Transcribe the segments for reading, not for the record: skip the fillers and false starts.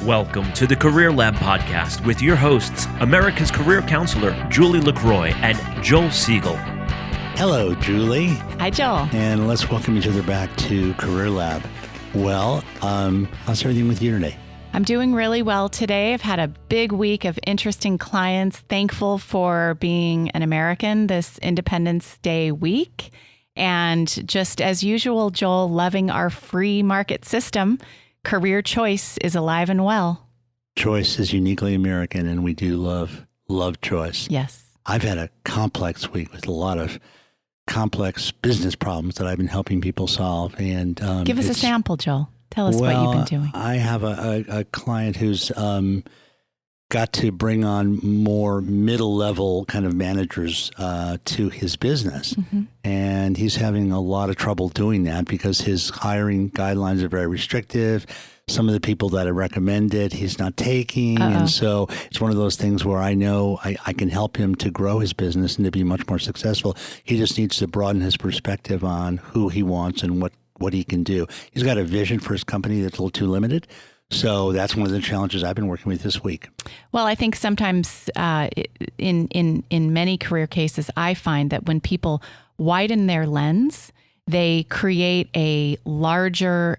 Welcome to the CareerLab Podcast with your hosts, America's career counselor, Julie LaCroix and Joel Siegel. Hello, Julie. Hi, Joel. And let's welcome each other back to CareerLab. Well, how's everything with you today? I'm doing really well today. I've had a big week of interesting clients. Thankful for being an American this Independence Day week. And just as usual, Joel, loving our free market system. Career choice is alive and well. Choice is uniquely American, and we do love choice. Yes. I've had a complex week with a lot of complex business problems that I've been helping people solve. And give us a sample, Joel. Tell us what you've been doing. I have a client who's got to bring on more middle-level kind of managers to his business. Mm-hmm. And he's having a lot of trouble doing that because his hiring guidelines are very restrictive. Some of the people that are recommended, he's not taking. And so it's one of those things where I know I can help him to grow his business and to be much more successful. He just needs to broaden his perspective on who he wants and what he can do. He's got a vision for his company that's a little too limited. So that's one of the challenges I've been working with this week. Well, I think sometimes in many career cases, I find that when people widen their lens, they create a larger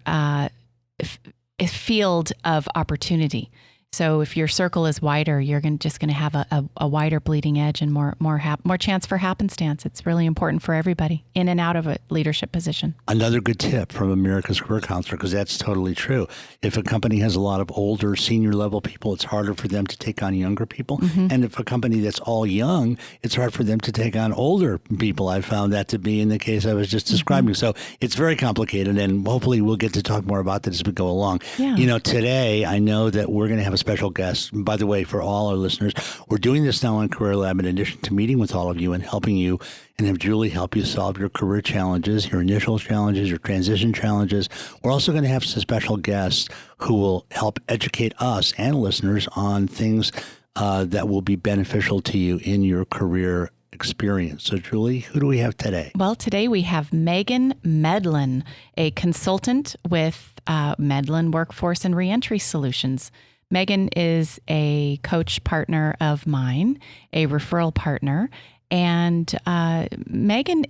field of opportunity. So if your circle is wider, you're just going to have a wider bleeding edge and more chance for happenstance. It's really important for everybody in and out of a leadership position. Another good tip from America's career counselor, because that's totally true. If a company has a lot of older senior level people, it's harder for them to take on younger people. Mm-hmm. And if a company that's all young, it's hard for them to take on older people. I found that to be in the case I was just describing. Mm-hmm. So it's very complicated, and hopefully we'll get to talk more about that as we go along. Yeah. You know, today I know that we're going to have a special guest. By the way, for all our listeners, we're doing this now on CareerLab in addition to meeting with all of you and helping you and have Julie help you solve your career challenges, your initial challenges, your transition challenges. We're also going to have some special guests who will help educate us and listeners on things that will be beneficial to you in your career experience. So, Julie, who do we have today? Well, today we have Meghan Medlin, a consultant with Medlin Workforce and Reentry Solutions. Meghan is a coach partner of mine, a referral partner, and Meghan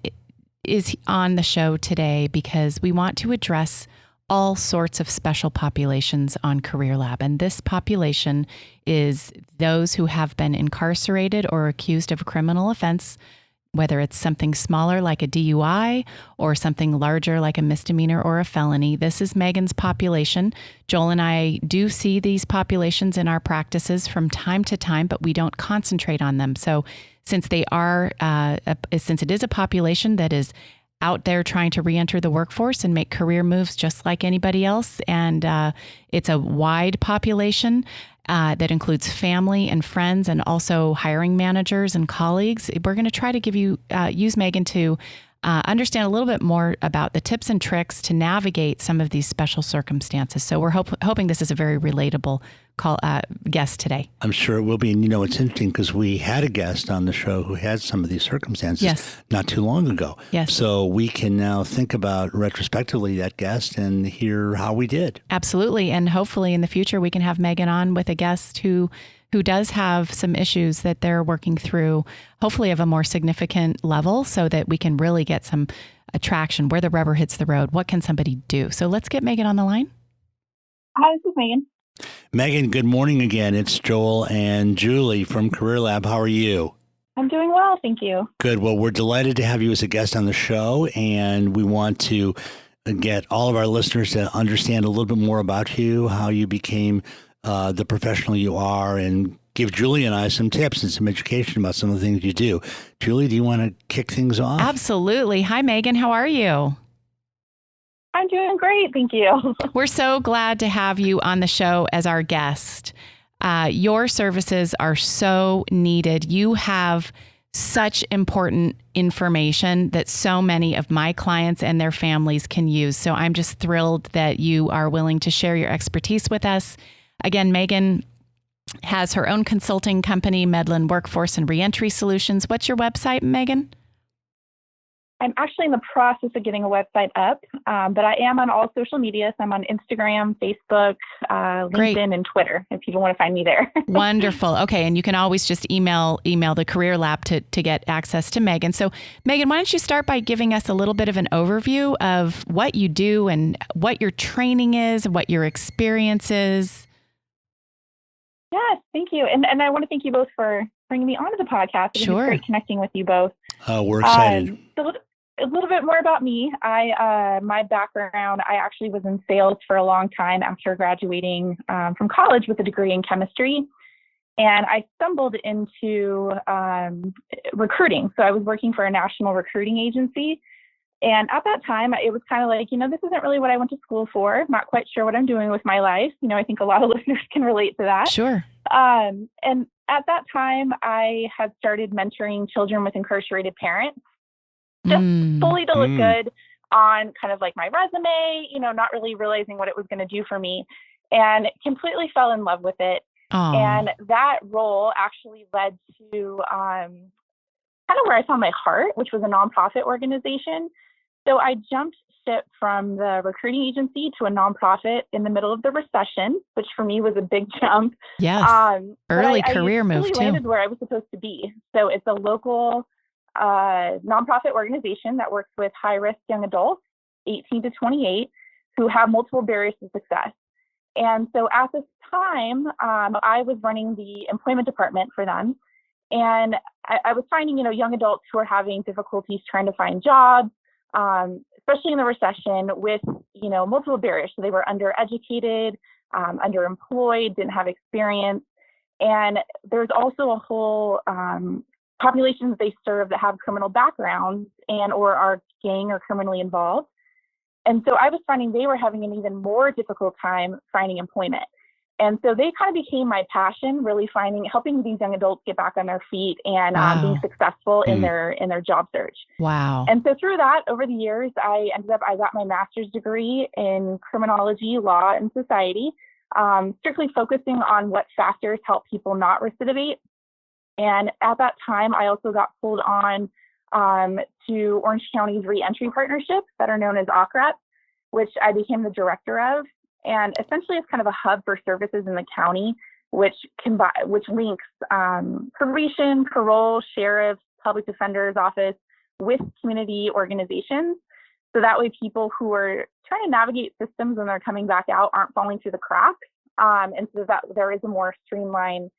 is on the show today because we want to address all sorts of special populations on CareerLab. And this population is those who have been incarcerated or accused of a criminal offense, whether it's something smaller like a DUI or something larger like a misdemeanor or a felony. This is Meghan's population. Joel and I do see these populations in our practices from time to time, but we don't concentrate on them. So since they are, since it is a population that is out there trying to reenter the workforce and make career moves just like anybody else, and it's a wide population, that includes family and friends and also hiring managers and colleagues. We're going to try to give you, use Meghan to understand a little bit more about the tips and tricks to navigate some of these special circumstances. So we're hoping this is a very relatable guest today. I'm sure it will be. And you know, it's interesting because we had a guest on the show who had some of these circumstances not too long ago. Yes. So we can now think about retrospectively that guest and hear how we did. Absolutely. And hopefully in the future we can have Meghan on with a guest who does have some issues that they're working through, hopefully of a more significant level, so that we can really get some traction where the rubber hits the road. What can somebody do? So let's get Meghan on the line. Hi, this is Meghan. Meghan, good morning again. It's Joel and Julie from CareerLab. How are you? I'm doing well, thank you. Good. Well, we're delighted to have you as a guest on the show, and we want to get all of our listeners to understand a little bit more about you, how you became the professional you are, and give Julie and I some tips and some education about some of the things you do. Julie, do you want to kick things off? Absolutely. Hi, Meghan. How are you? I'm doing great, thank you. We're so glad to have you on the show as our guest. Your services are so needed. You have such important information that so many of my clients and their families can use. So I'm just thrilled that you are willing to share your expertise with us. Again, Meghan has her own consulting company, Medlin Workforce and Reentry Solutions. What's your website, Meghan? I'm actually in the process of getting a website up, but I am on all social media. So I'm on Instagram, Facebook, Great. LinkedIn, and Twitter if people want to find me there. Wonderful. Okay. And you can always just email the Career Lab to get access to Meghan. So Meghan, why don't you start by giving us a little bit of an overview of what you do and what your training is, what your experience is? Yes, thank you. And I want to thank you both for bringing me onto the podcast. It Sure. was great connecting with you both. We're excited. So a little bit more about me. My background, I actually was in sales for a long time after graduating from college with a degree in chemistry. And I stumbled into recruiting. So I was working for a national recruiting agency. And at that time, it was kind of like, this isn't really what I went to school for. Not quite sure what I'm doing with my life. I think a lot of listeners can relate to that. Sure. And at that time, I had started mentoring children with incarcerated parents, just fully to look good on kind of like my resume, not really realizing what it was going to do for me, and completely fell in love with it. Oh. And that role actually led to kind of where I found my heart, which was a nonprofit organization. So I jumped ship from the recruiting agency to a nonprofit in the middle of the recession, which for me was a big jump. Yes. Early career move really too. Landed where I was supposed to be. So it's a local nonprofit organization that works with high-risk young adults, 18 to 28, who have multiple barriers to success. And so at this time, I was running the employment department for them. And I was finding, young adults who are having difficulties trying to find jobs, especially in the recession with, multiple barriers. So they were undereducated, underemployed, didn't have experience. And there's also a whole population that they serve that have criminal backgrounds and or are gang or criminally involved. And so I was finding they were having an even more difficult time finding employment. And so they kind of became my passion, really helping these young adults get back on their feet and being successful in their job search. Wow. And so through that, over the years, I got my master's degree in criminology, law, and society, strictly focusing on what factors help people not recidivate. And at that time, I also got pulled on to Orange County's Reentry partnerships that are known as OCRAP, which I became the director of. And essentially, it's kind of a hub for services in the county, which links probation, parole, sheriff's, public defender's office with community organizations. So that way, people who are trying to navigate systems when they're coming back out aren't falling through the cracks. And so that there is a more streamlined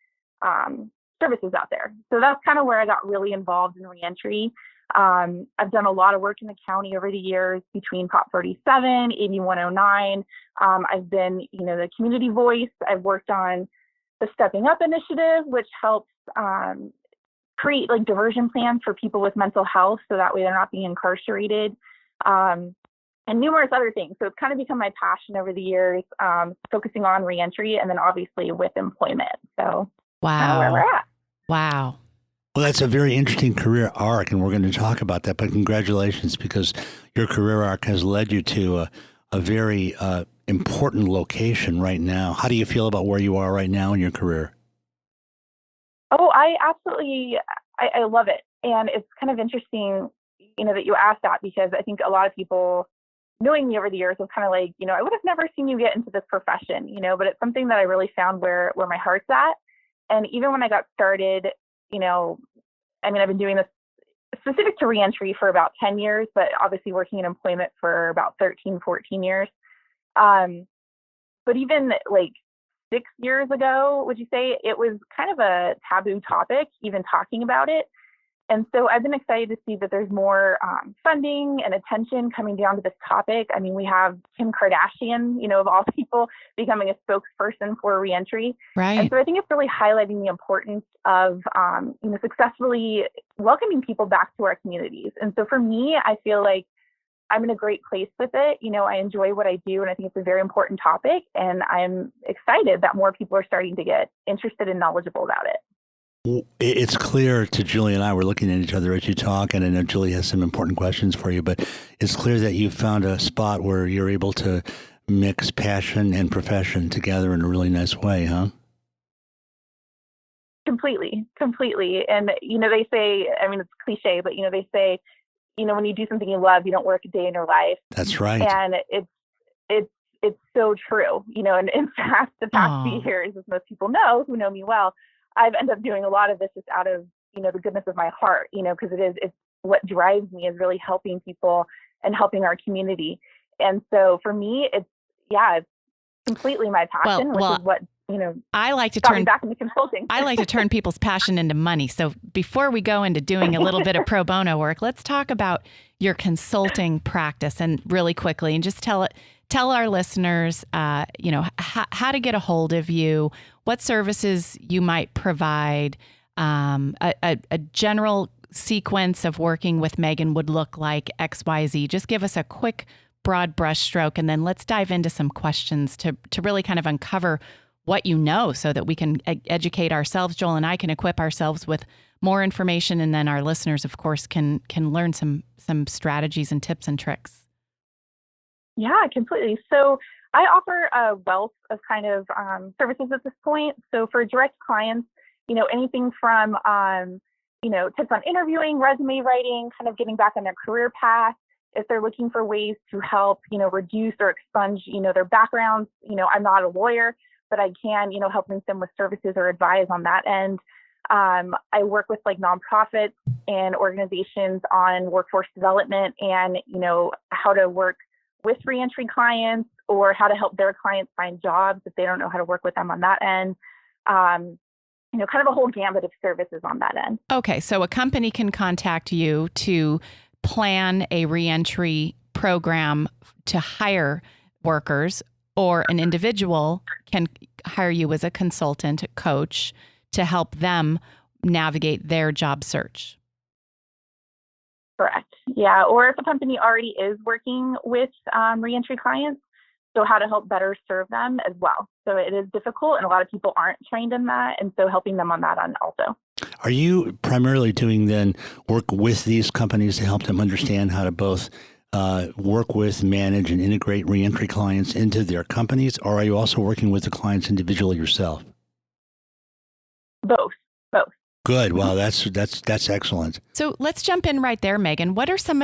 services out there. So that's kind of where I got really involved in reentry. I've done a lot of work in the county over the years between Prop 47, AB 109. I've been, the community voice. I've worked on the Stepping Up initiative, which helps create like diversion plans for people with mental health, so that way they're not being incarcerated, and numerous other things. So it's kind of become my passion over the years, focusing on reentry and then obviously with employment. So kind of where we're at. Wow. Well, that's a very interesting career arc, and we're going to talk about that. But congratulations, because your career arc has led you to a very important location right now. How do you feel about where you are right now in your career? Oh, I absolutely, I love it. And it's kind of interesting, that you asked that, because I think a lot of people knowing me over the years was kind of like, I would have never seen you get into this profession, but it's something that I really found where my heart's at. And even when I got started, I've been doing this specific to reentry for about 10 years, but obviously working in employment for about 13, 14 years. But even like 6 years ago, would you say it was kind of a taboo topic, even talking about it? And so I've been excited to see that there's more funding and attention coming down to this topic. I mean, we have Kim Kardashian, of all people, becoming a spokesperson for reentry. Right. And so I think it's really highlighting the importance of, successfully welcoming people back to our communities. And so for me, I feel like I'm in a great place with it. I enjoy what I do, and I think it's a very important topic. And I'm excited that more people are starting to get interested and knowledgeable about it. It's clear to Julie and I, we're looking at each other as you talk, and I know Julie has some important questions for you, but it's clear that you've found a spot where you're able to mix passion and profession together in a really nice way, huh? Completely. And, they say, it's cliche, but, they say when you do something you love, you don't work a day in your life. That's right. And it's so true, and in fact, the past few years, as most people know, who know me well, I've ended up doing a lot of this just out of, the goodness of my heart, because it's what drives me is really helping people and helping our community. And so for me, it's completely my passion, which is what, I like to got me turn back into consulting. I like to turn people's passion into money. So before we go into doing a little bit of pro bono work, let's talk about your consulting practice and really quickly, and just tell our listeners, how to get a hold of you, what services you might provide, a general sequence of working with Meghan would look like XYZ. Just give us a quick, broad brushstroke, and then let's dive into some questions to really kind of uncover what you know so that we can educate ourselves. Joel and I can equip ourselves with more information, and then our listeners, of course, can learn some strategies and tips and tricks. Yeah, completely. So I offer a wealth of kind of services at this point. So for direct clients, anything from, tips on interviewing, resume writing, kind of getting back on their career path. If they're looking for ways to help, reduce or expunge, their backgrounds, I'm not a lawyer, but I can, help them with services or advise on that end. I work with like nonprofits and organizations on workforce development and, how to work with reentry clients or how to help their clients find jobs if they don't know how to work with them on that end. Kind of a whole gambit of services on that end. Okay. So a company can contact you to plan a reentry program to hire workers, or an individual can hire you as a consultant, coach, to help them navigate their job search. Correct. Yeah. Or if a company already is working with reentry clients, so how to help better serve them as well. So it is difficult, and a lot of people aren't trained in that. And so helping them on that end also. Are you primarily doing then work with these companies to help them understand how to both work with, manage, and integrate reentry clients into their companies, or are you also working with the clients individually yourself? Both. Good. Wow, that's excellent. So let's jump in right there, Meghan.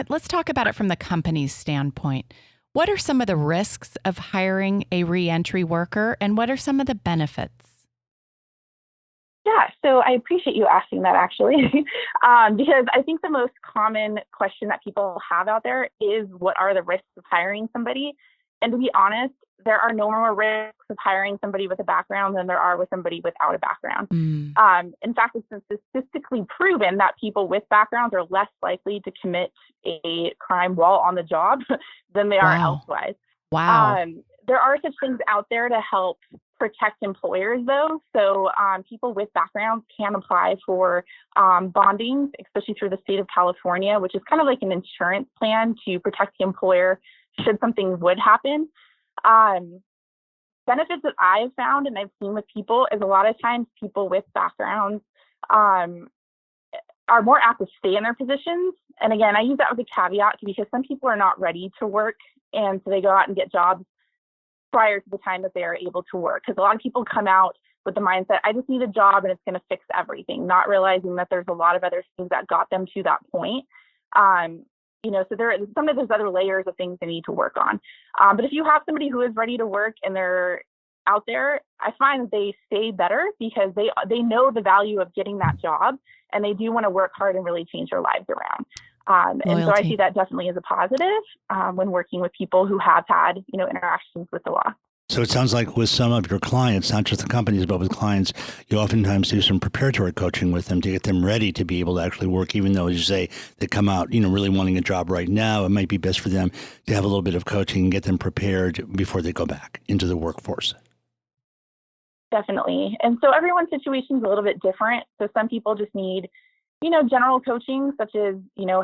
Let's talk about it from the company's standpoint. What are some of the risks of hiring a reentry worker, and what are some of the benefits? Yeah, so I appreciate you asking that, actually, because I think the most common question that people have out there is, what are the risks of hiring somebody? And to be honest, there are no more risks of hiring somebody with a background than there are with somebody without a background. In fact, it's been statistically proven that people with backgrounds are less likely to commit a crime while on the job than they are elsewise. Wow. There are such things out there to help protect employers, though. So people with backgrounds can apply for bonding, especially through the state of California, which is kind of like an insurance plan to protect the employer should something would happen. Benefits that I've found and I've seen with people is a lot of times people with backgrounds are more apt to stay in their positions. And again, I use that with a caveat because some people are not ready to work, and so they go out and get jobs prior to the time that they are able to work. Because a lot of people come out with the mindset, I just need a job and it's going to fix everything, not realizing that there's a lot of other things that got them to that point. So there are some of those other layers of things they need to work on. But if you have somebody who is ready to work and they're out there, I find that they stay better because they know the value of getting that job, and they do want to work hard and really change their lives around. And so I see that definitely as a positive when working with people who have had, interactions with the law. So it sounds like with some of your clients, not just the companies, but with clients, you oftentimes do some preparatory coaching with them to get them ready to be able to actually work, even though, as you say, they come out, really wanting a job right now. It might be best for them to have a little bit of coaching and get them prepared before they go back into the workforce. Definitely. And so everyone's situation is a little bit different. So some people just need, general coaching, such as,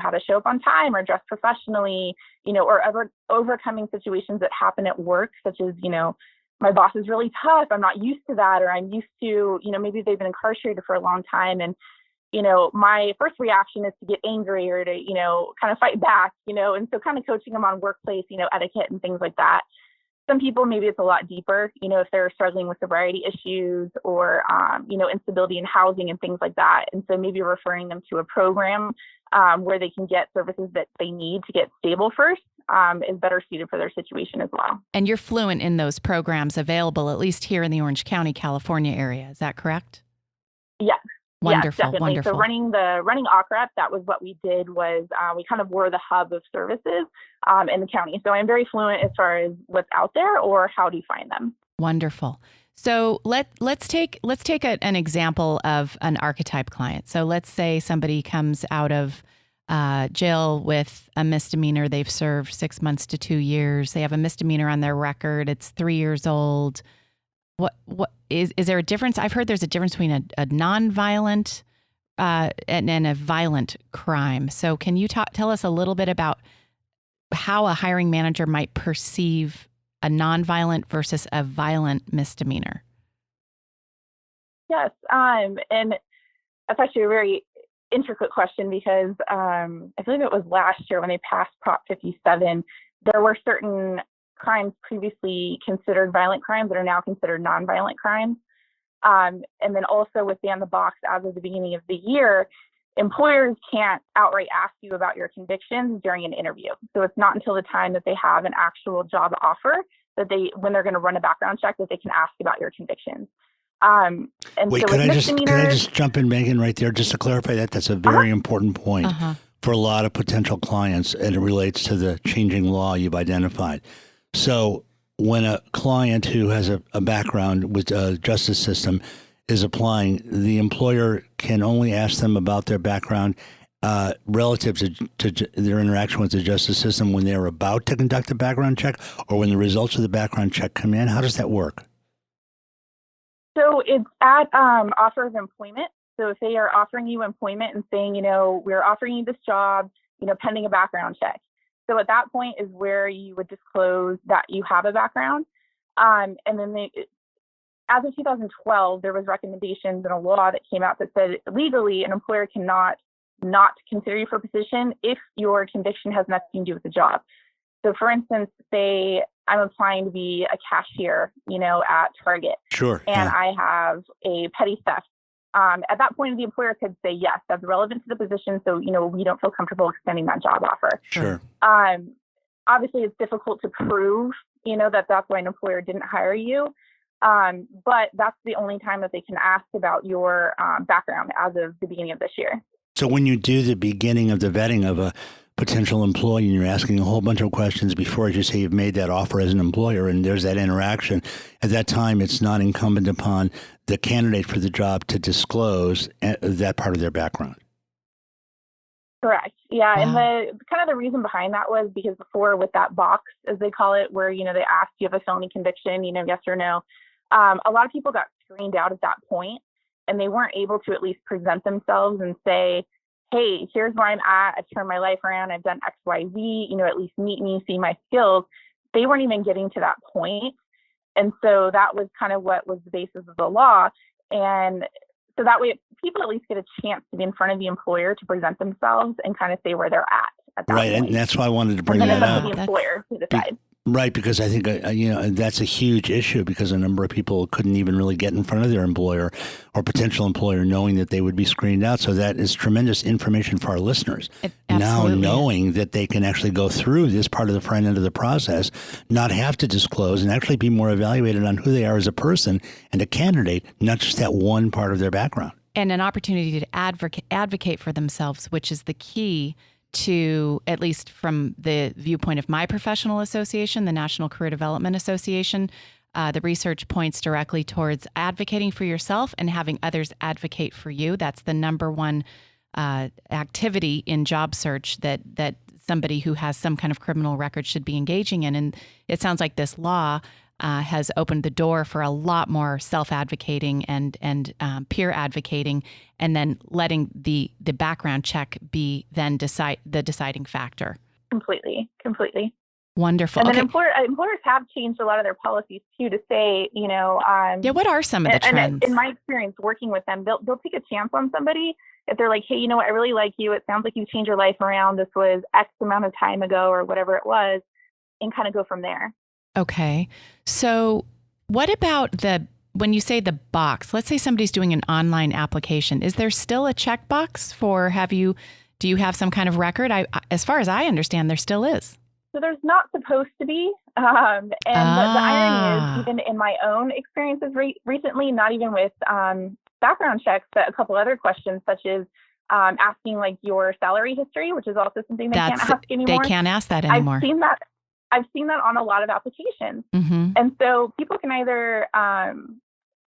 how to show up on time or dress professionally, or overcoming situations that happen at work, such as, my boss is really tough. I'm not used to that. Or I'm used to, maybe they've been incarcerated for a long time. And, my first reaction is to get angry or to, kind of fight back, and so kind of coaching them on workplace, etiquette and things like that. Some people, maybe it's a lot deeper, if they're struggling with sobriety issues or, instability in housing and things like that. And so maybe referring them to a program where they can get services that they need to get stable first is better suited for their situation as well. And you're fluent in those programs available, at least here in the Orange County, California area. Is that correct? Yes. Wonderful, yes, definitely. wonderful. So running OCREP, that was what we did was we kind of were the hub of services in the county. So I'm very fluent as far as what's out there or how to find them. Wonderful. So let's take an example of an archetype client. So let's say somebody comes out of jail with a misdemeanor. They've served 6 months to 2 years. They have a misdemeanor on their record. It's 3 years old. What is there a difference? I've heard there's a difference between a nonviolent and a violent crime. So can you tell us a little bit about how a hiring manager might perceive a nonviolent versus a violent misdemeanor? Yes, and that's actually a very intricate question because I believe it was last year when they passed Prop 57, there were certain crimes previously considered violent crimes that are now considered nonviolent crimes. And then also within the box, as of the beginning of the year, employers can't outright ask you about your convictions during an interview. So it's not until the time that they have an actual job offer that when they're going to run a background check, that they can ask about your convictions. And Wait, so can I just jump in, Meghan, right there, just to clarify that? That's a very important point for a lot of potential clients, and it relates to the changing law you've identified. So when a client who has a background with the justice system is applying, the employer can only ask them about their background relative to their interaction with the justice system when they're about to conduct a background check or when the results of the background check come in. How does that work? So it's at offer of employment. So if they are offering you employment and saying, we're offering you this job, pending a background check. So at that point is where you would disclose that you have a background. And then as of 2012, there was recommendations in a law that came out that said legally an employer cannot not consider you for a position if your conviction has nothing to do with the job. So for instance, say I'm applying to be a cashier, at Target. Sure. And I have a petty theft. At that point, the employer could say, yes, that's relevant to the position. So, we don't feel comfortable extending that job offer. Sure. Obviously, it's difficult to prove, that's why an employer didn't hire you. But that's the only time that they can ask about your background as of the beginning of this year. So when you do the beginning of the vetting of a potential employee and you're asking a whole bunch of questions before, as you say, you've made that offer as an employer and there's that interaction, at that time, it's not incumbent upon the candidate for the job to disclose that part of their background. Correct. Yeah. And the reason behind that was because before with that box, as they call it, where, they ask you have a felony conviction, yes or no. A lot of people got screened out at that point and they weren't able to at least present themselves and say, hey, here's where I'm at. I've turned my life around. I've done X, Y, Z, at least meet me, see my skills. They weren't even getting to that point. And so that was kind of what was the basis of the law. And so that way people at least get a chance to be in front of the employer to present themselves and kind of say where they're at that right, point. And that's why I wanted to bring that up. The employer to decide. Right, because I think, that's a huge issue because a number of people couldn't even really get in front of their employer or potential employer knowing that they would be screened out. So that is tremendous information for our listeners. Now knowing that they can actually go through this part of the front end of the process, not have to disclose and actually be more evaluated on who they are as a person and a candidate, not just that one part of their background. And an opportunity to advocate for themselves, which is the key to, at least from the viewpoint of my professional association, the National Career Development Association, the research points directly towards advocating for yourself and having others advocate for you. That's the number one activity in job search that somebody who has some kind of criminal record should be engaging in. And it sounds like this law has opened the door for a lot more self-advocating and peer advocating, and then letting the background check be then the deciding factor. Completely. Wonderful. And then employers have changed a lot of their policies too to say, what are some of the trends? In my experience working with them, they'll take a chance on somebody if they're like, hey, I really like you. It sounds like you've changed your life around. This was X amount of time ago or whatever it was, and kind of go from there. Okay. So what about when you say the box, let's say somebody's doing an online application, is there still a checkbox for do you have some kind of record? As far as I understand, there still is. So there's not supposed to be. The irony is, even in my own experiences recently, not even with background checks, but a couple other questions, such as asking like your salary history, which is also something they can't ask anymore. They can't ask that anymore. I've seen that on a lot of applications. Mm-hmm. And so people can either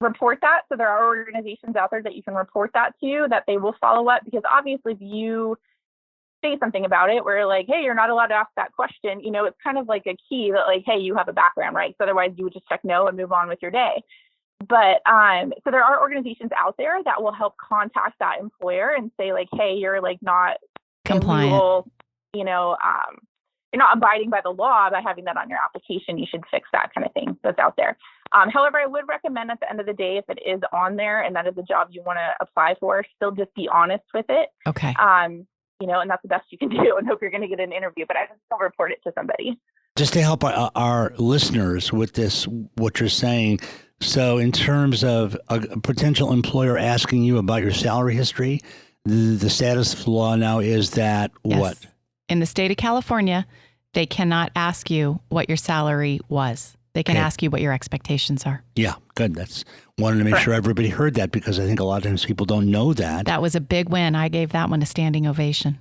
report that. So there are organizations out there that you can report that to, that they will follow up, because obviously if you say something about it where like, hey, you're not allowed to ask that question, it's kind of like a key that like, hey, you have a background, right? So otherwise you would just check no and move on with your day. But so there are organizations out there that will help contact that employer and say like, hey, you're like not compliant, you're not abiding by the law by having that on your application. You should fix that kind of thing that's out there. However, I would recommend at the end of the day, if it is on there and that is a job you want to apply for, still just be honest with it. Okay. And that's the best you can do, and hope you're going to get an interview, but I just don't report it to somebody. Just to help our listeners with this, what you're saying. So in terms of a potential employer asking you about your salary history, the status of the law now is that what? In the state of California, they cannot ask you what your salary was. They can ask you what your expectations are. Yeah, good. Wanted to make sure everybody heard that, because I think a lot of times people don't know that. That was a big win. I gave that one a standing ovation.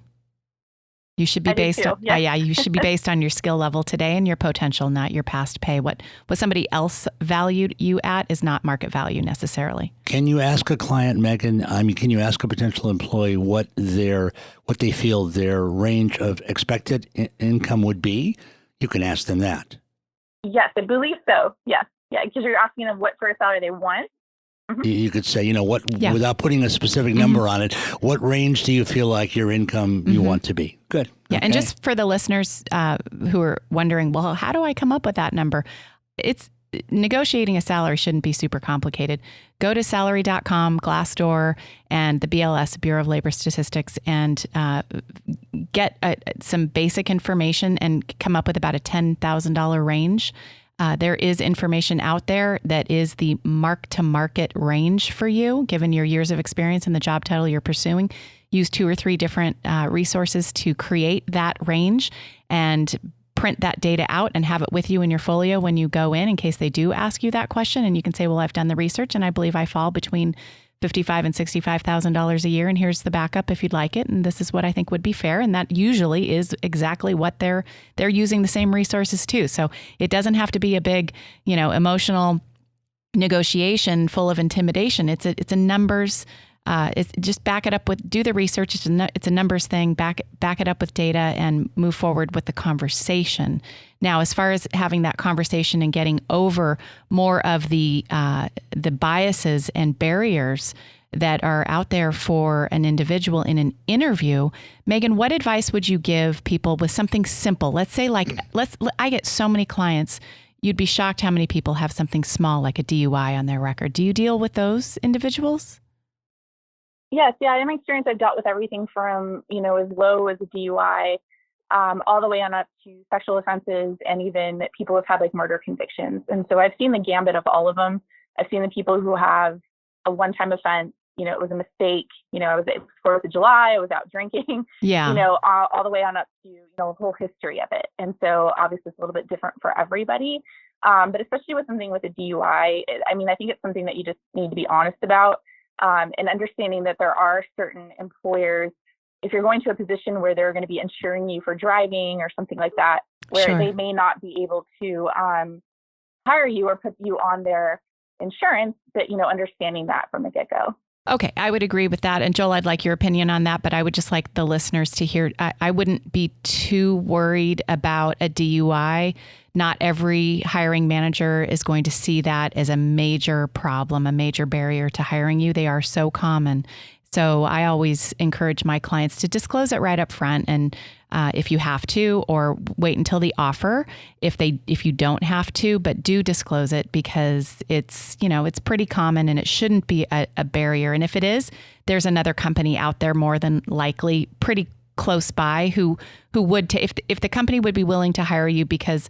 You should be you should be based on your skill level today and your potential, not your past pay. What somebody else valued you at is not market value necessarily. Can you ask a client, Meghan? Can you ask a potential employee what they feel their range of expected income would be? You can ask them that. Yes, I believe so. Yes. Yeah, because you're asking them what sort of salary they want. Mm-hmm. You could say, without putting a specific number on it, what range do you feel like your income you want to be? Good. Yeah. Okay. And just for the listeners who are wondering, well, how do I come up with that number? Negotiating a salary shouldn't be super complicated. Go to salary.com, Glassdoor, and the BLS, Bureau of Labor Statistics, and get some basic information and come up with about a $10,000 range. There is information out there that is the mark-to-market range for you, given your years of experience and the job title you're pursuing. Use 2 or 3 different resources to create that range and print that data out and have it with you in your folio when you go in case they do ask you that question. And you can say, well, I've done the research and I believe I fall between $55,000 and $65,000 a year. And here's the backup if you'd like it. And this is what I think would be fair. And that usually is exactly what they're using the same resources too. So it doesn't have to be a big, emotional negotiation full of intimidation. It's a numbers. It's just back it up with, do the research. It's a numbers thing. Back it up with data and move forward with the conversation. Now, as far as having that conversation and getting over more of the biases and barriers that are out there for an individual in an interview, Meghan, what advice would you give people with something simple? Let's say I get so many clients. You'd be shocked how many people have something small like a DUI on their record. Do you deal with those individuals? Yes. Yeah. In my experience, I've dealt with everything from, as low as a DUI, all the way on up to sexual offenses, and even people who've had like murder convictions. And so I've seen the gambit of all of them. I've seen the people who have a one-time offense, it was a mistake, it was 4th of July, I was out drinking, all the way on up to, the whole history of it. And so obviously it's a little bit different for everybody. But especially with something with a DUI, I think it's something that you just need to be honest about. And understanding that there are certain employers, if you're going to a position where they're going to be insuring you for driving or something like that, where they may not be able to hire you or put you on their insurance, but, understanding that from the get-go. Okay, I would agree with that. And Joel, I'd like your opinion on that, but I would just like the listeners to hear, I wouldn't be too worried about a DUI. Not every hiring manager is going to see that as a major problem, a major barrier to hiring you. They are so common. So I always encourage my clients to disclose it right up front. And if you have to, or wait until the offer, if you don't have to, but do disclose it, because it's pretty common and it shouldn't be a barrier. And if it is, there's another company out there more than likely pretty close by who would, if the company would be willing to hire you because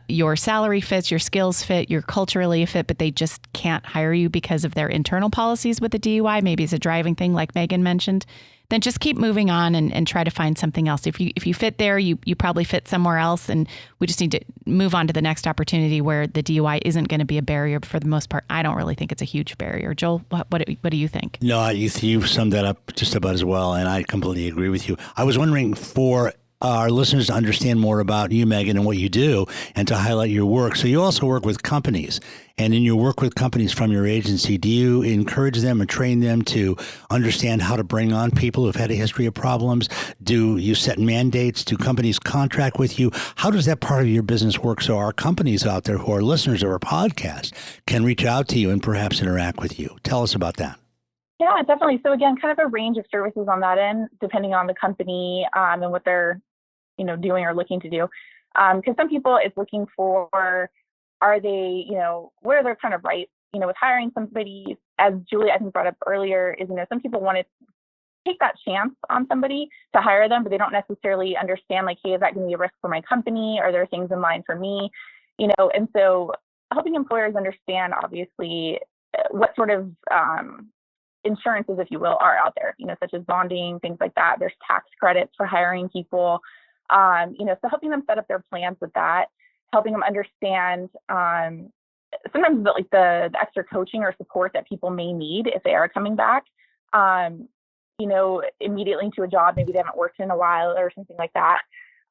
your salary fits, your skills fit, you're culturally a fit, but they just can't hire you because of their internal policies with the DUI. Maybe it's a driving thing like Meghan mentioned. Then just keep moving on and try to find something else. If you fit there, you probably fit somewhere else, and we just need to move on to the next opportunity where the DUI isn't going to be a barrier. But for the most part, I don't really think it's a huge barrier. Joel, what do you think? No, you summed that up just about as well, and I completely agree with you. I was wondering, for our listeners to understand more about you, Meghan, and what you do, and to highlight your work. So you also work with companies. And in your work with companies from your agency, do you encourage them or train them to understand how to bring on people who've had a history of problems? Do you set mandates? Do companies contract with you? How does that part of your business work so our companies out there who are listeners of our podcast can reach out to you and perhaps interact with you? Tell us about that. Yeah, definitely. So again, kind of a range of services on that end, depending on the company and what they're doing or looking to do. Because some people it's looking for, are they, what are their kind of rights, with hiring somebody, as Julie, I think, brought up earlier, is, some people want to take that chance on somebody to hire them, but they don't necessarily understand, like, hey, is that going to be a risk for my company? Are there things in line for me? And so helping employers understand, obviously, what sort of insurances, if you will, are out there, such as bonding, things like that. There's tax credits for hiring people. So helping them set up their plans with that, helping them understand sometimes the extra coaching or support that people may need if they are coming back, immediately to a job maybe they haven't worked in a while or something like that,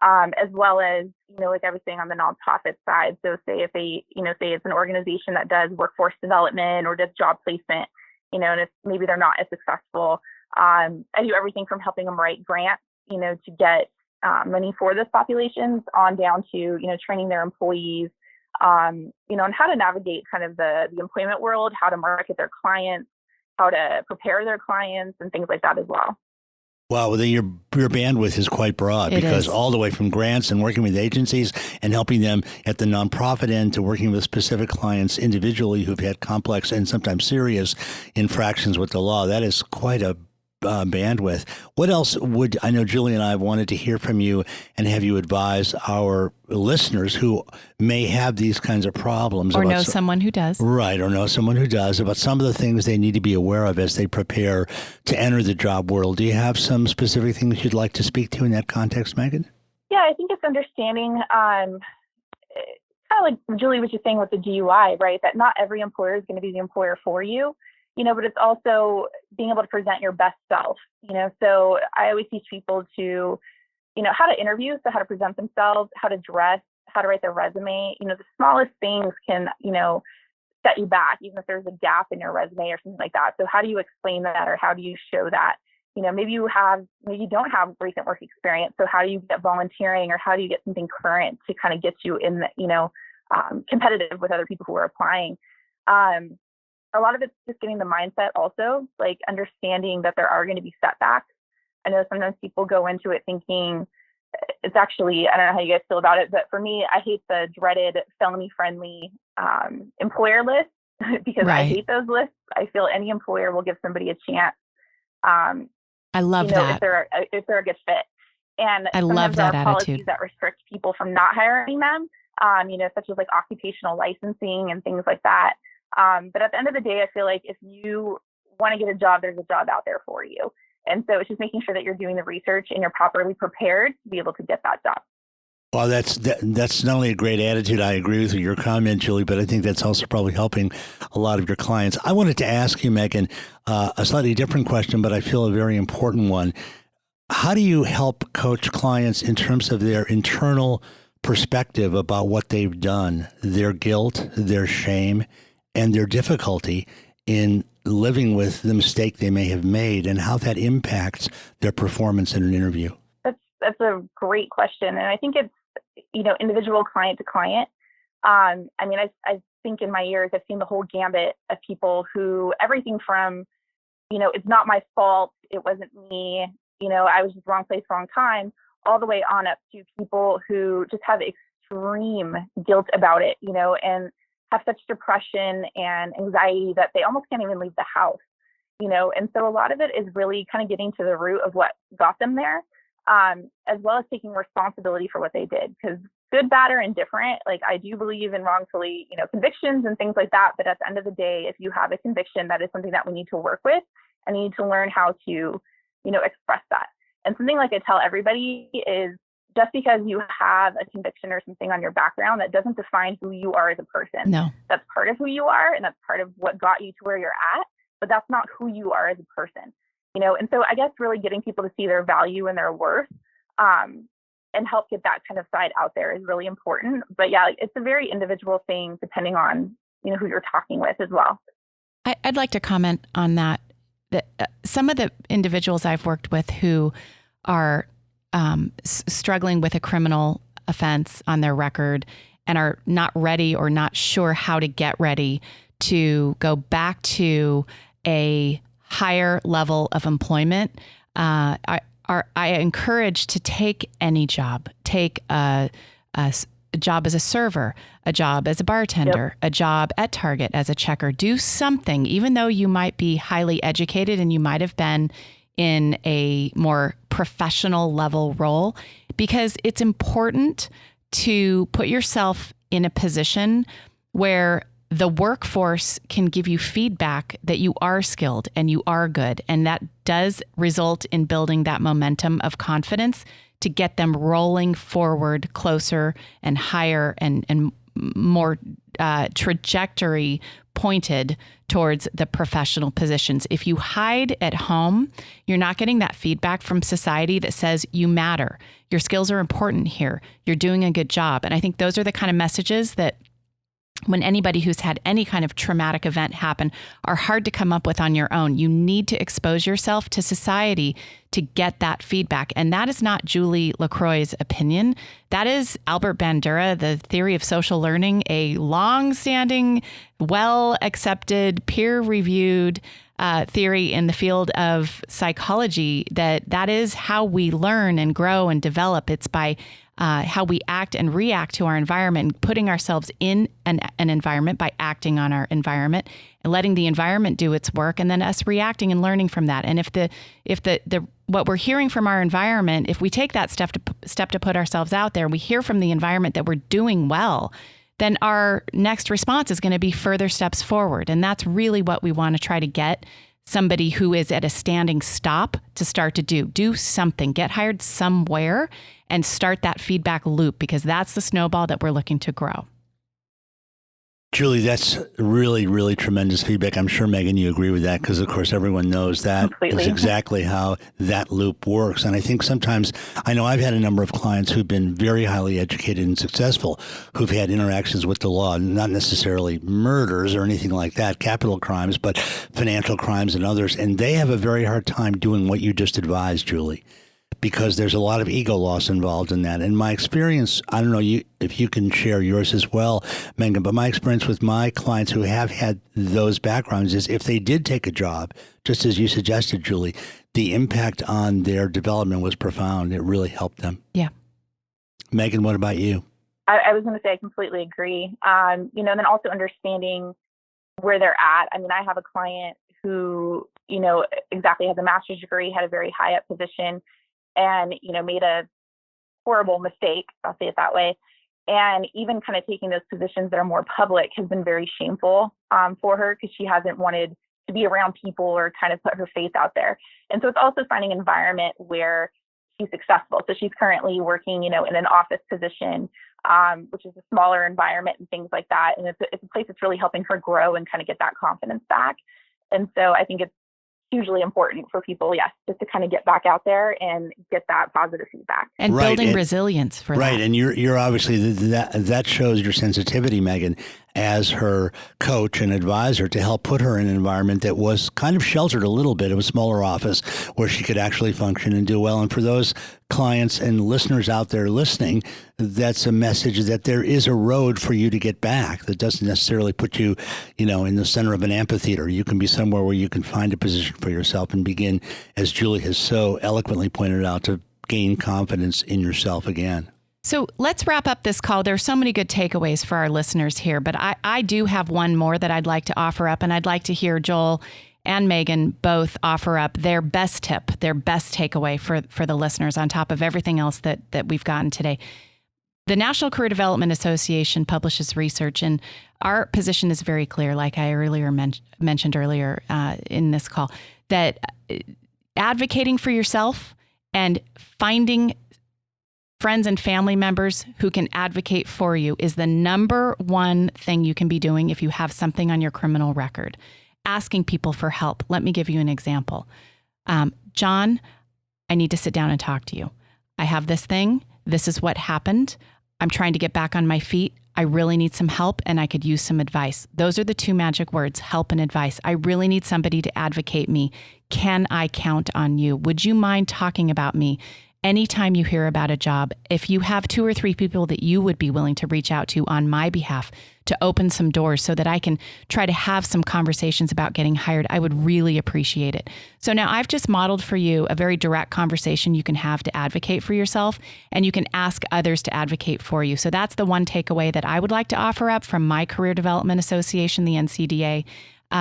as well as, like I was saying, on the nonprofit side. So say if they, say it's an organization that does workforce development or does job placement, and if maybe they're not as successful, I do everything from helping them write grants, to get money for those populations on down to, training their employees, and how to navigate kind of the employment world, how to market their clients, how to prepare their clients, and things like that as well. Wow, well, then your bandwidth is quite broad, because all the way from grants and working with agencies and helping them at the nonprofit end to working with specific clients individually who've had complex and sometimes serious infractions with the law. That is quite a bandwidth. What else I know Julie and I have wanted to hear from you and have you advise our listeners who may have these kinds of problems. Or know someone who does. Right, or know someone who does, about some of the things they need to be aware of as they prepare to enter the job world. Do you have some specific things you'd like to speak to in that context, Meghan? Yeah, I think it's understanding, kind of like Julie was just saying with the DUI, right, that not every employer is going to be the employer for you. But it's also being able to present your best self, so I always teach people to, how to interview, so how to present themselves, how to dress, how to write their resume. The smallest things can, set you back, even if there's a gap in your resume or something like that. So how do you explain that, or how do you show that? Maybe you don't have recent work experience. So how do you get volunteering, or how do you get something current to kind of get you in the, competitive with other people who are applying? A lot of it's just getting the mindset also, like understanding that there are going to be setbacks. I know sometimes people go into it thinking it's actually, I don't know how you guys feel about it, but for me, I hate the dreaded felony friendly employer list because I hate those lists. I feel any employer will give somebody a chance. I love that. If they're a good fit. And I love that there are attitude. policies that restrict people from not hiring them, such as like occupational licensing and things like that. But at the end of the day, I feel like if you want to get a job, there's a job out there for you. And so it's just making sure that you're doing the research and you're properly prepared to be able to get that job. Well, that's not only a great attitude. I agree with your comment, Julie, but I think that's also probably helping a lot of your clients. I wanted to ask you, Meghan, a slightly different question, but I feel a very important one. How do you help coach clients in terms of their internal perspective about what they've done, their guilt, their shame, and their difficulty in living with the mistake they may have made, and how that impacts their performance in an interview? That's a great question. And I think it's, individual client to client. I think in my years, I've seen the whole gambit of people who everything from, it's not my fault, it wasn't me, I was just wrong place, wrong time, all the way on up to people who just have extreme guilt about it, and have such depression and anxiety that they almost can't even leave the house, and so a lot of it is really kind of getting to the root of what got them there, as well as taking responsibility for what they did. Because good, bad, or indifferent. Like, I do believe in wrongfully, convictions and things like that. But at the end of the day, if you have a conviction, that is something that we need to work with and need to learn how to, express that. And something like I tell everybody is, just because you have a conviction or something on your background, that doesn't define who you are as a person. No. That's part of who you are, and that's part of what got you to where you're at, but that's not who you are as a person. And so I guess really getting people to see their value and their worth, and help get that kind of side out there is really important. But yeah, it's a very individual thing depending on, who you're talking with as well. I'd like to comment on that. Some of the individuals I've worked with who are struggling with a criminal offense on their record and are not ready or not sure how to get ready to go back to a higher level of employment, I encourage to take any job. Take a job as a server, a job as a bartender, a job at Target as a checker. Do something, even though you might be highly educated and you might have been in a more professional level role, because it's important to put yourself in a position where the workforce can give you feedback that you are skilled and you are good. And that does result in building that momentum of confidence to get them rolling forward closer and higher and more trajectory pointed towards the professional positions. If you hide at home, you're not getting that feedback from society that says you matter. Your skills are important here. You're doing a good job. And I think those are the kind of messages that when anybody who's had any kind of traumatic event happen are hard to come up with on your own. You need to expose yourself to society to get that feedback. And that is not Julie LaCroix's opinion. That is Albert Bandura, the theory of social learning, a long-standing, well-accepted, peer-reviewed theory in the field of psychology, that is how we learn and grow and develop. It's by how we act and react to our environment, and putting ourselves in an environment by acting on our environment and letting the environment do its work, and then us reacting and learning from that. And if the what we're hearing from our environment, if we take that step to put ourselves out there, we hear from the environment that we're doing well, then our next response is going to be further steps forward. And that's really what we want to try to get somebody who is at a standing stop to start to do something, get hired somewhere and start that feedback loop, because that's the snowball that we're looking to grow. Julie, that's really, really tremendous feedback. I'm sure, Meghan, you agree with that, because, of course, everyone knows that is exactly how that loop works. And I think sometimes, I know I've had a number of clients who've been very highly educated and successful, who've had interactions with the law, not necessarily murders or anything like that, capital crimes, but financial crimes and others. And they have a very hard time doing what you just advised, Julie, because there's a lot of ego loss involved in that. And my experience, I don't know if you can share yours as well, Meghan, but my experience with my clients who have had those backgrounds is if they did take a job, just as you suggested, Julie, the impact on their development was profound. It really helped them. Yeah. Meghan, what about you? I was going to say I completely agree. And then also understanding where they're at. I mean, I have a client who, exactly has a master's degree, had a very high up position, and, made a horrible mistake, I'll say it that way. And even kind of taking those positions that are more public has been very shameful for her, because she hasn't wanted to be around people or kind of put her face out there. And so it's also finding an environment where she's successful. So she's currently working, in an office position, which is a smaller environment and things like that. And it's a place that's really helping her grow and kind of get that confidence back. And so I think it's hugely important for people, yes, just to kind of get back out there and get that positive feedback. And building resilience for that. Right. And you're obviously, that shows your sensitivity, Meghan, as her coach and advisor, to help put her in an environment that was kind of sheltered a little bit. It was a smaller office where she could actually function and do well. And for those clients and listeners out there listening, that's a message that there is a road for you to get back that doesn't necessarily put you, in the center of an amphitheater. You can be somewhere where you can find a position for yourself and begin, as Julie has so eloquently pointed out, to gain confidence in yourself again. So let's wrap up this call. There are so many good takeaways for our listeners here, but I do have one more that I'd like to offer up, and I'd like to hear Joel and Meghan both offer up their best tip, their best takeaway for the listeners on top of everything else that we've gotten today. The National Career Development Association publishes research, and our position is very clear, like I earlier mentioned earlier in this call, that advocating for yourself and finding friends and family members who can advocate for you is the number one thing you can be doing if you have something on your criminal record. Asking people for help. Let me give you an example. John, I need to sit down and talk to you. I have this thing. This is what happened. I'm trying to get back on my feet. I really need some help and I could use some advice. Those are the two magic words, help and advice. I really need somebody to advocate me. Can I count on you? Would you mind talking about me? Anytime you hear about a job, if you have 2 or 3 people that you would be willing to reach out to on my behalf to open some doors so that I can try to have some conversations about getting hired, I would really appreciate it. So now I've just modeled for you a very direct conversation you can have to advocate for yourself, and you can ask others to advocate for you. So that's the one takeaway that I would like to offer up from my Career Development Association, the NCDA.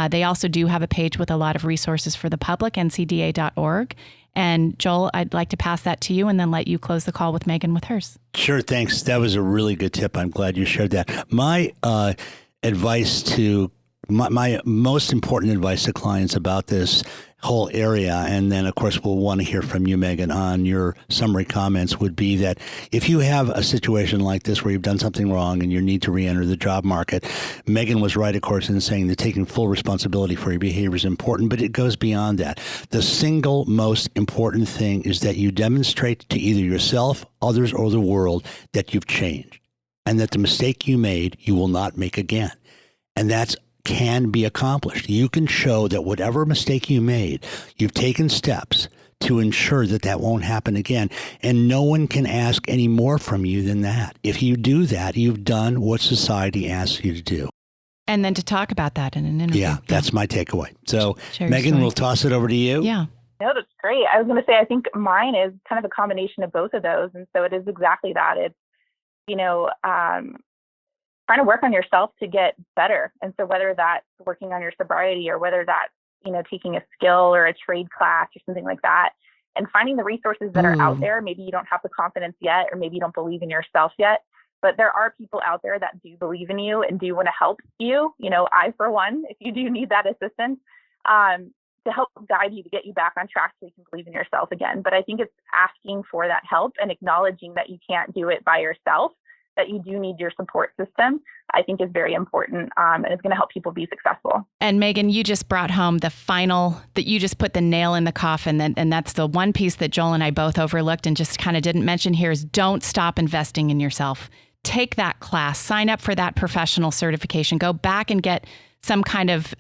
They also do have a page with a lot of resources for the public, ncda.org. And Joel, I'd like to pass that to you and then let you close the call with Meghan with hers. Sure, thanks. That was a really good tip. I'm glad you shared that. My advice to my most important advice to clients about this whole area, and then of course we'll want to hear from you, Meghan, on your summary comments, would be that if you have a situation like this where you've done something wrong and you need to re-enter the job market, Meghan was right, of course, in saying that taking full responsibility for your behavior is important, but it goes beyond that. The single most important thing is that you demonstrate to either yourself, others, or the world that you've changed, and that the mistake you made, you will not make again. And that's can be accomplished. You can show that whatever mistake you made, you've taken steps to ensure that that won't happen again. And no one can ask any more from you than that. If you do that, you've done what society asks you to do. And then to talk about that in an interview. Yeah, that's my takeaway. So, Meghan, we'll toss it over to you. Yeah. No, that's great. I was going to say, I think mine is kind of a combination of both of those. And so it is exactly that. It's, trying to work on yourself to get better. And so whether that's working on your sobriety or whether that's, taking a skill or a trade class or something like that, and finding the resources that are out there. Maybe you don't have the confidence yet, or maybe you don't believe in yourself yet, but there are people out there that do believe in you and do want to help you. I, for one, if you do need that assistance, to help guide you to get you back on track so you can believe in yourself again. But I think it's asking for that help and acknowledging that you can't do it by yourself, that you do need your support system, I think is very important, and it's going to help people be successful. And Meghan, you just brought home that you just put the nail in the coffin, and that's the one piece that Joel and I both overlooked and just kind of didn't mention here is don't stop investing in yourself. Take that class, sign up for that professional certification, go back and get some kind of,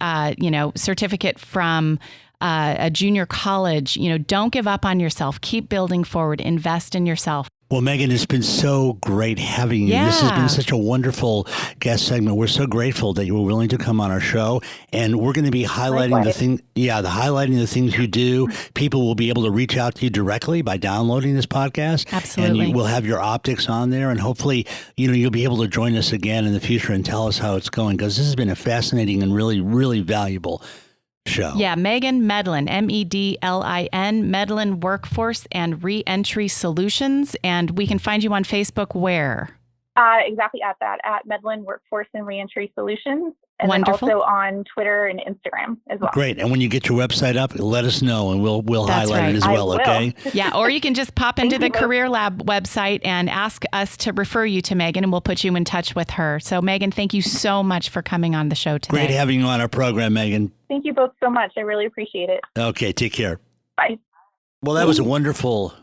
certificate from a junior college. Don't give up on yourself. Keep building forward. Invest in yourself. Well, Meghan, it's been so great having you. Yeah. This has been such a wonderful guest segment. We're so grateful that you were willing to come on our show, and we're going to be highlighting highlighting the things you do. People will be able to reach out to you directly by downloading this podcast. Absolutely. And we'll have your optics on there, and hopefully, you'll be able to join us again in the future and tell us how it's going, because this has been a fascinating and really, really valuable show. Yeah, Meghan Medlin, Medlin, Medlin Workforce and Reentry Solutions. And we can find you on Facebook where? Exactly at Medlin Workforce and Reentry Solutions. And Wonderful. then also on Twitter and Instagram as well. Great. And when you get your website up, let us know, and we'll highlight it as well, okay? Yeah, or you can just pop into the CareerLab website and ask us to refer you to Meghan, and we'll put you in touch with her. So, Meghan, thank you so much for coming on the show today. Great having you on our program, Meghan. Thank you both so much. I really appreciate it. Okay, take care. Bye. Well, that was a wonderful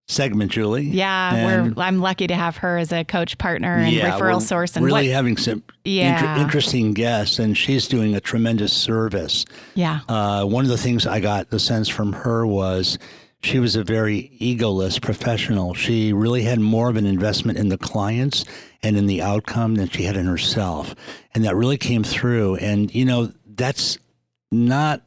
segment, Julie. Yeah, I'm lucky to have her as a coach partner and referral source. And really having some interesting guests, and she's doing a tremendous service. Yeah. One of the things I got the sense from her was she was a very egoless professional. She really had more of an investment in the clients and in the outcome than she had in herself. And that really came through. And, that's not...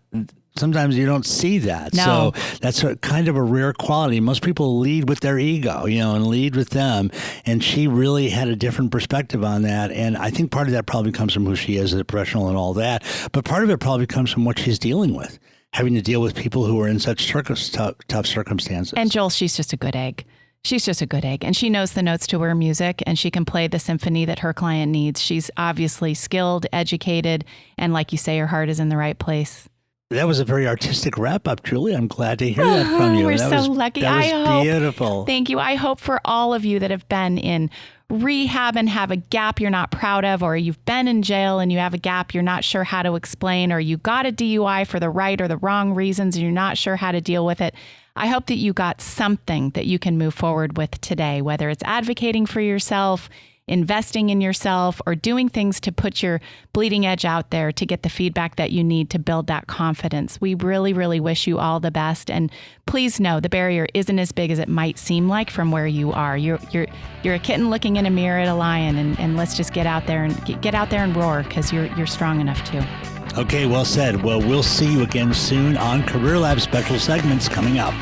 Sometimes you don't see that. No. So that's kind of a rare quality. Most people lead with their ego, and lead with them. And she really had a different perspective on that. And I think part of that probably comes from who she is as a professional and all that. But part of it probably comes from what she's dealing with, having to deal with people who are in such tough circumstances. And Joel, she's just a good egg. She's just a good egg, and she knows the notes to her music, and she can play the symphony that her client needs. She's obviously skilled, educated, and like you say, her heart is in the right place. That was a very artistic wrap-up, Julie. I'm glad to hear that from you. We're that so lucky. That was beautiful. Thank you. I hope for all of you that have been in rehab and have a gap you're not proud of, or you've been in jail and you have a gap you're not sure how to explain, or you got a DUI for the right or the wrong reasons and you're not sure how to deal with it. I hope that you got something that you can move forward with today, whether it's advocating for yourself, investing in yourself, or doing things to put your bleeding edge out there to get the feedback that you need to build that confidence. We really, really wish you all the best. And please know the barrier isn't as big as it might seem like from where you are. You're a kitten looking in a mirror at a lion, and let's just get out there and roar, because you're strong enough too. Okay, well said. Well, we'll see you again soon on CareerLab special segments coming up.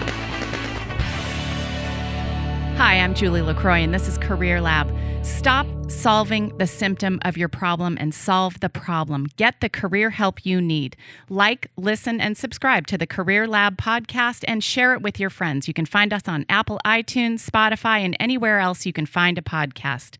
Hi, I'm Julie LaCroix, and this is CareerLab. Stop solving the symptom of your problem and solve the problem. Get the career help you need. Like, listen, and subscribe to the CareerLab podcast and share it with your friends. You can find us on Apple, iTunes, Spotify, and anywhere else you can find a podcast.